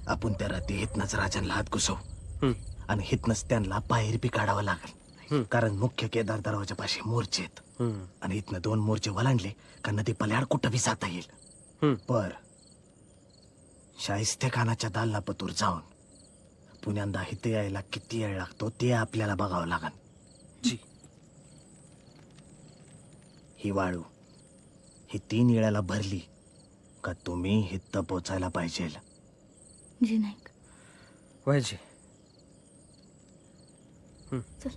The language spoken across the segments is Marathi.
आपण त्या रात्री हितनच राजांना हात घुसवू आणि हितनच त्यांना बाहेर बी काढावं लागेल, कारण मुख्य केदार दरवाजापाशी मोर्चे आहेत आणि इथनं 2 मोर्चे वलांडले का नदी पल्याड कुठं बी जाता येईल. पर शाहिस्ते खानाच्या दालनापतूर जाऊन पुण्यांदा इथे यायला किती वेळ लागतो ते आपल्याला बघावं लागेल. ही वाळू ही 3 येळाला भरली का तुम्ही हित पोचायला पाहिजे. जी नाईक. पाहिजे. चल.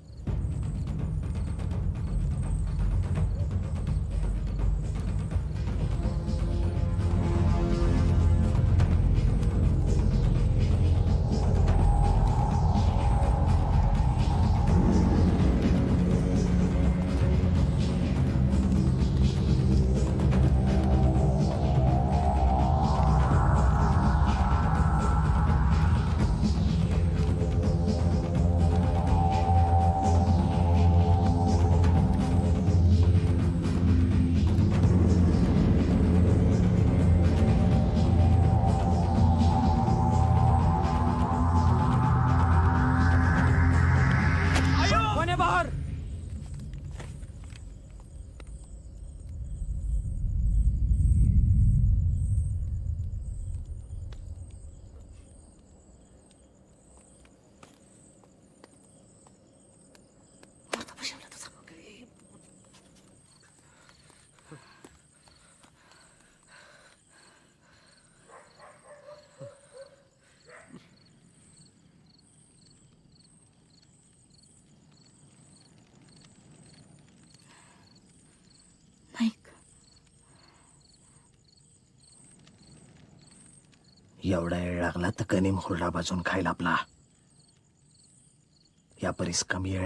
नाईक. एवढा वेळ लागला तर कनीम हुरडा भाजून खायला आपला. या परीस कमी वेळ